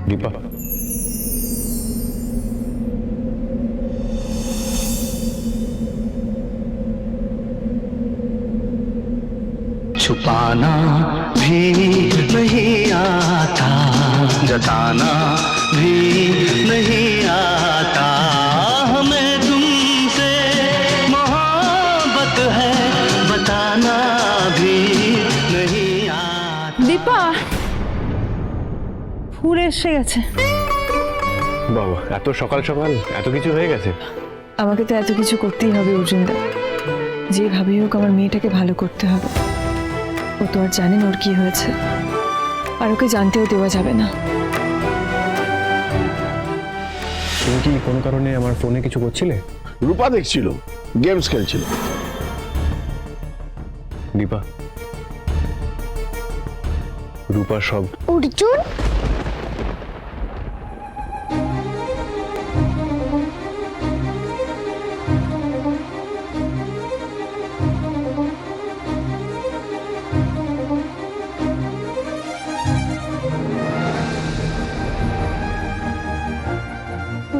দীপা, छुपाना भी नहीं आता, जताना भी नहीं आता, हमें तुमसे मोहब्बत है बताना भी नहीं आता। দীপা ফুল এসে গেছে। বাবা এত সকাল সকাল এত কিছু হয়ে গেছে। আমাকে তো এত কিছু করতেই হবে অর্জুনদা, যেভাবেই হোক আমার মেয়েটাকে ভালো করতে হবে। ও তো আর জানেন ওর কি হয়েছে, আর ওকে জানতেও দেওয়া যাবে না। তুমি কি কোনো কারণে আমার ফোনে কিছু করছিলে? রূপা দেখছিল, গেমস খেলছিল। দীপা, রূপা সব Arjun,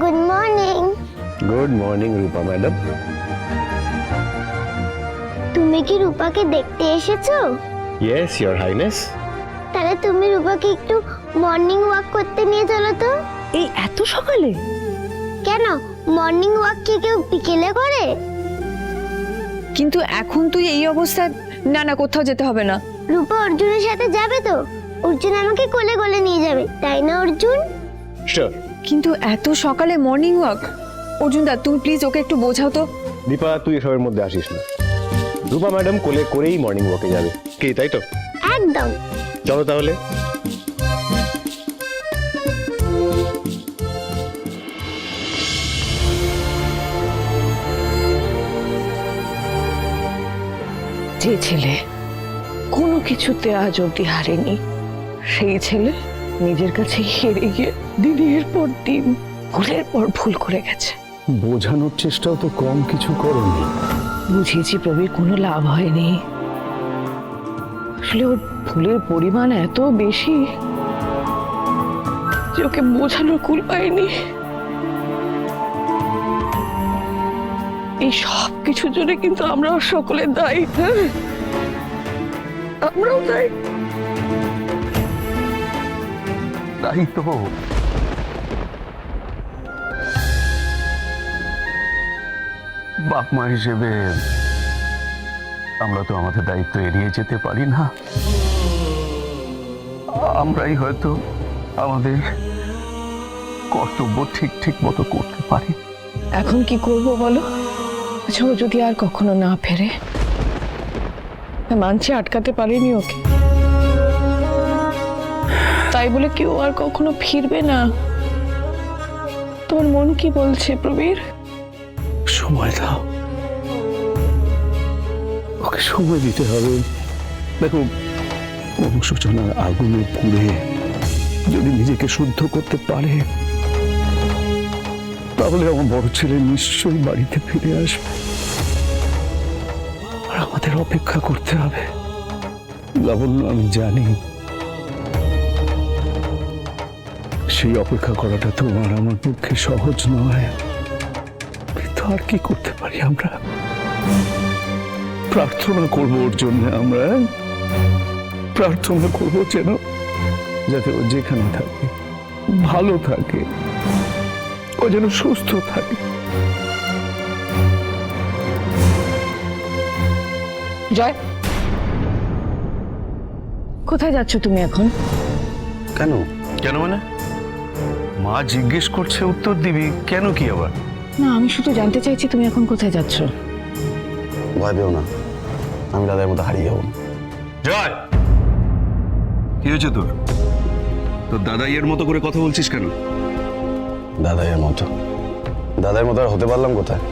good morning. Good morning Rupa madam. তুমি কি রূপাকে দেখতে এসেছো? Yes your highness. তাহলে তুমি রূপাকে একটু মর্নিং ওয়াক করতে নিয়ে চলো তো। এই এত সকালে? কেন, মর্নিং ওয়াক কি কেউ বিকেলে করে? কিন্তু এখন তুই এই অবস্থায়, না না কোথাও যেতে হবে না। রূপা অর্জুনের সাথে যাবে তো? অর্জুন আমাকে কোলে কোলে নিয়ে যাবে, তাই না অর্জুন? শিওর। কিন্তু এত সকালে মর্নিং ওয়াক? অর্জুনদা তুমি প্লিজ ওকে একটু বোঝাও তো। দীপা তুই এসবের মধ্যে আসিস না। রূপা ম্যাডাম কোলে করেই মর্নিং ওয়াকে যাবে, কি তাই তো? একদম। চলো তাহলে। যে ছেলে কোনো কিছুতে আজ অব্দি হারেনি, সেই ছেলে নিজের কাছে হেরে গিয়ে দিনের পর দিন ভুলের পর ভুল করে গেছে। বোঝানোর চেষ্টাও তো কম কিছু করোনি। বুঝিয়েছি প্রবীর, কোনো লাভ হয়নি। আসলে ওর ভুলের পরিমাণ এত বেশি যে ওকে বোঝানোর কুল পায়নি। এই সব কিছুর জন্য কিন্তু আমরাও সকলে দায়ী। হ্যাঁ, আমরাও দায়ী। তাই তো বাপ মা হিসেবে আমরা তো আমাদের দায়িত্ব এড়িয়ে যেতে পারি না। আমরাই হয়তো আমাদের কর্তব্য ঠিক ঠিক মতো করতে পারি। এখন কি করব বলো? আচ্ছা, ও যদি আর কখনো না ফেরে? মানছি আটকাতে পারিনি ওকে, তাই বলে কেউ আর কখনো ফিরবে না? তোমার মন কি বলছে প্রবীর? সময় দাও, ওকে সময় দিতে হবে। দেখো, বংশচনার আগুনে পুড়ে যদি নিজেকে শুদ্ধ করতে পারে, তাহলে আমার বড় ছেলে নিশ্চয়ই বাড়িতে ফিরে আসবে। আর আমাদের অপেক্ষা করতে হবে। লাবণ্য, আমি জানি সেই অপেক্ষা করাটা তোমার আমার পক্ষে সহজ নয়, কিন্তু আর কি করতে পারি আমরা? প্রার্থনা করবো ওর জন্য, আমরা প্রার্থনা করবো যেন যাতে ও যেখানে থাকে ভালো থাকে, ও যেন সুস্থ থাকে। জয়, কোথায় যাচ্ছ তুমি এখন? কেন কেন মানে? মা জিজ্ঞেস করছে, উত্তর দিবি কেন? কি আবার? না, আমি শুধু জানতে চাইছি তুমি এখন কোথায় যাচ্ছ। ভয় পেও না, আমি দাদার মতো হারিয়ে যাবো। জয়, কি হয়েছে তোর? তোর দাদাইয়ের মতো করে কথা বলছিস কেন? দাদাইয়ের মতো? দাদাইয়ের মতো আর হতে পারলাম কোথায়?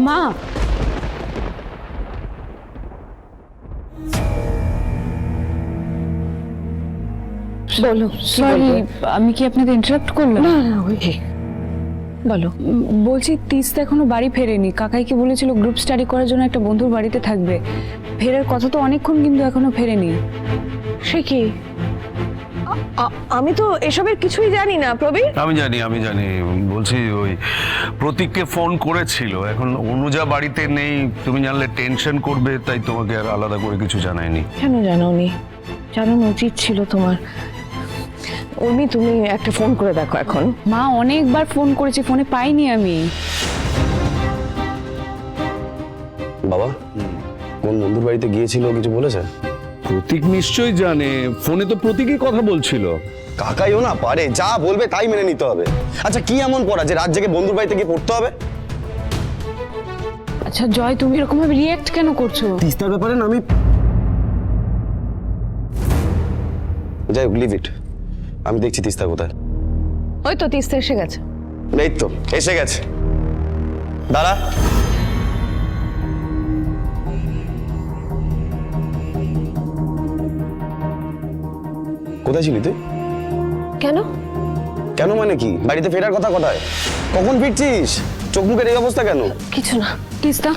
মা, বলো, সরি আমি কি আপনাকে ইন্টারাপ্ট করলাম? না না, ওই বলো। বলছি তিস্তা এখনো বাড়ি ফেরেনি। কাকাইকে বলেছিল গ্রুপ স্টাডি করার জন্য একটা বন্ধুর বাড়িতে থাকবে। ফেরার কথা তো অনেকক্ষণ, কিন্তু এখনো ফেরেনি। সে কি? আমি তো এসবের কিছুই জানি না প্রবীর। আমি জানি বলছি ওই প্রতীককে ফোন করেছিল, এখন অনুজা বাড়িতে নেই, তুমি জানলে টেনশন করবে, তাই তোমাকে আর আলাদা করে কিছু জানায়নি। কেন জানাওনি? জানানো উচিত ছিল তোমার। উর্মি, তুমি একটা ফোন করে দেখো এখন। মা অনেকবার ফোন করেছি, ফোনে পাইনি আমি। বাবা কোন বন্ধুর বাড়িতে গিয়েছিল কিছু বলেছে? প্রতীক নিশ্চয়ই জানে, ফোনে তো প্রতীকই কথা বলছিল। কাকাইও না পারে, যা বলবে তাই মেনে নিতে হবে। আচ্ছা কি এমন পড়া যে রাত জেগে বন্ধুর বাড়িতে গিয়ে পড়তে হবে? আচ্ছা জয়, তুমি এরকম ভাবে রিয়েক্ট কেন করছো? তিস্তার ব্যাপারে না আমি, যাই হোক লিভ ইট, আমি দেখছি তিস্তা কোথায়। ওই তো তিস্তা এসে গেছে। এই তো এসে গেছে, দাঁড়া। কোথায় ছিলি তুই? কেন? কেন মানে কি? বাড়িতে ফেরার কথা কোথায়? কখন ফিরছিস? চোখ মুখের এই অবস্থা কেন? কিছু না। তিস্তা,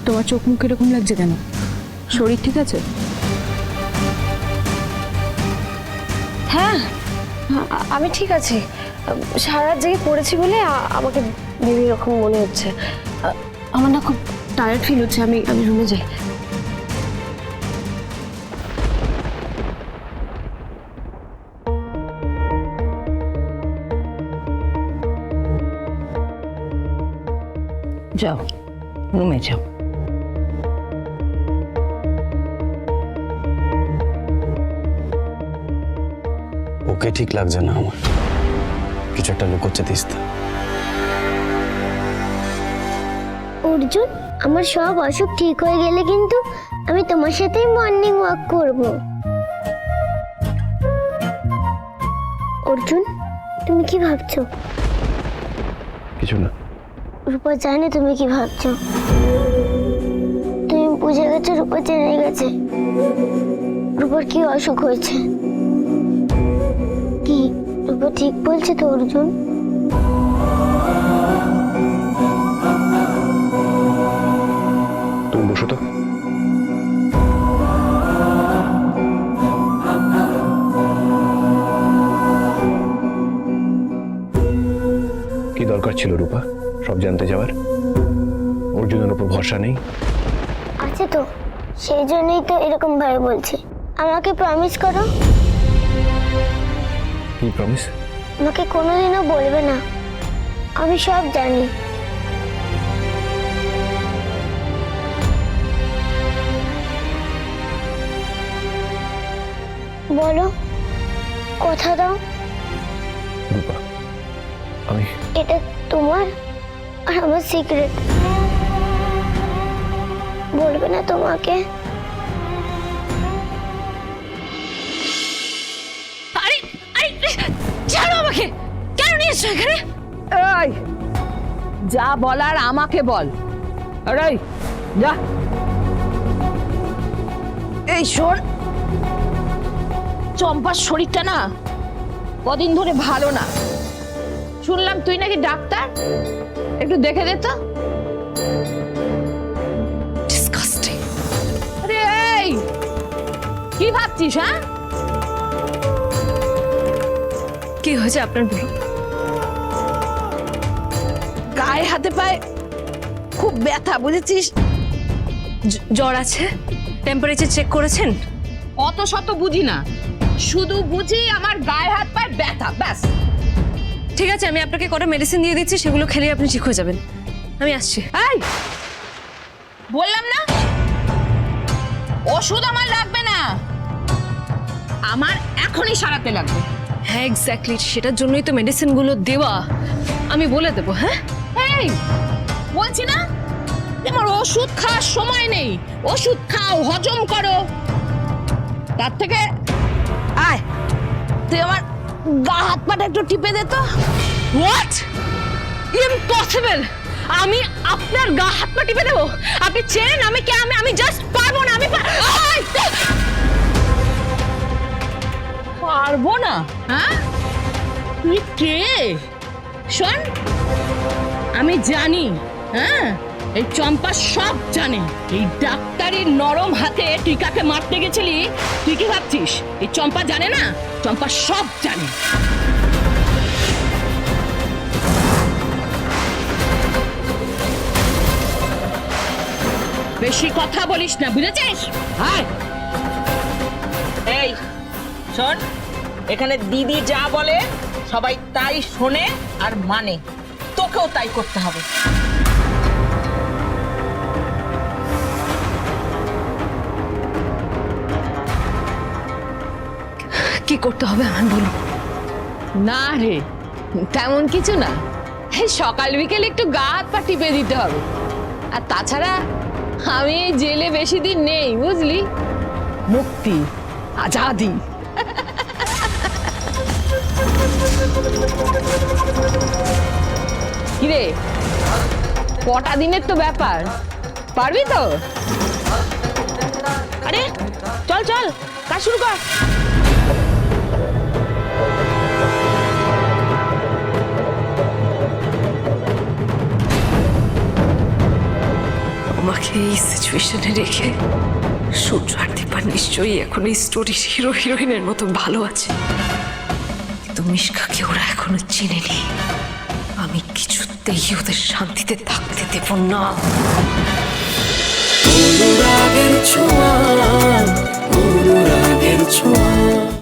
তোমার চোখ মুখ এরকম লাগছে কেন? শরীর ঠিক আছে? হ্যাঁ, আমি ঠিক আছি। সারা রাত জেগে পড়েছি বলে আমাকে বিভিন্ন রকম মনে হচ্ছে। আমার না খুব টায়ার্ড ফিল হচ্ছে, আমি রুমে যাই। যাও রুমে যাও। ওকে ঠিক লাগছে না আমার, কিছু একটা লুকোচ্ছে তিস্তা। অর্জুন, আমার সব অসুখ ঠিক হয়ে গেলে কিন্তু আমি তোমার সাথেই মর্নিং ওয়াক করব। অর্জুন, তুমি কি ভাবছো? কিছু না। রূপা জানে তুমি কি ভাবছো। তুমি বুঝে গেছো, রূপা জেনে গেছে রূপার কি অসুখ হয়েছে। কি রূপা ঠিক বলছে তো অর্জুন? তুমি বসো তো। কি দরকার ছিল রূপা সব জানতে যাওয়ার? অর্জুনের উপর ভরসা নেই? আছে তো, সেই জন্যই তো এরকম ভাবে বলছে। আমাকে প্রমিস করো, কি প্রমিস? আমাকে কোনোদিনও বলবে না, আমি সব জানি। বলো, কথা দাও। রূপা, আমি এটা তোমার আর আমার সিক্রেট, বলবে না তোমাকে। আরে আরে ছাড়ো আমাকে, কেন নিয়ে এসছো এখানে? এই যা বলার আমাকে বল। আরে যা। এই শোন, চম্পার শরীরটা না কদিন ধরে ভালো না। শুনলাম তুই নাকি ডাক্তার, একটু দেখে দে তো। ডিসকাস্টিং। আরে এই কি ভাবছিস? হ্যাঁ, কি হয়েছে আপনার বলুন? গায়ে হাতে পায়ে খুব ব্যথা, বুঝেছিস? জ্বর আছে? টেম্পারেচার চেক করেছেন? অত শত বুঝি না, শুধু বুঝি আমার গায়ে হাত পায়ে ব্যথা, ব্যাস। ঠিক আছে, আমি আপনাকে কটা মেডিসিন দিয়ে দিচ্ছি, সেগুলো খেলে আপনি ঠিক হয়ে যাবেন। আমি আসছি। এই বললাম না ওষুধ আমার লাগবে না, আমার এখনই সারাতে লাগবে। হ্যাঁ এক্স্যাক্টলি, সেটার জন্যই তো মেডিসিনগুলো দেওয়া। আমি বলে দেবো। হ্যাঁ এই বলছি না তোমার ওষুধ খাওয়ার সময় নেই, ওষুধ খাও, হজম করো। তার থেকে আয় তুই আমার গা হাত পাটা একটু টিপে দে তো। হোয়াট? ইম্পসিবল! আমি আপনার গা হাত পা টিপে দেবো? আপনি চেনেন আমি কে? আমি জাস্ট পারবো না। আমি পারবো না? হ্যাঁ, তুই কে? শোন, আমি জানি, হ্যাঁ, এই চম্পা সব জানে। এই ডাক্তারের নরম হাতে তুই কাকে মারতে গেছিলি তুই কি ভাবছিস এই চম্পা জানে না? চম্পা সব জানে। বেশি কথা বলিস না, বুঝেছিস? হাই এই শোন, এখানে দিদি যা বলে সবাই তাই শোনে আর মানে, তোকেও তাই করতে হবে। কি করতে হবে আমার বলো? না রে, তেমন কিছু না। এই সকাল বিকেল একটু গা হাত পা টিপে দিতে হবে। আর তাছাড়া আমি এই জেলে বেশি দিন নেই, বুঝলি? মুক্তি, আজাদি। কিরে, কটা দিনের তো ব্যাপার, পারবি তো? আরে চল চল, কাজ শুরু কর। আমাকে এই সিচুয়েশনে রেখে সূর্য আর দীপা নিশ্চয়ই এখন এই স্টোরির হিরো হিরোইনের মতো ভালো আছে, কিন্তু মিশকাকে ওরা এখনো চেনেনি। আমি কিছুতেই ওদের শান্তিতে থাকতে দেব না। অনুরাগের ছোঁয়া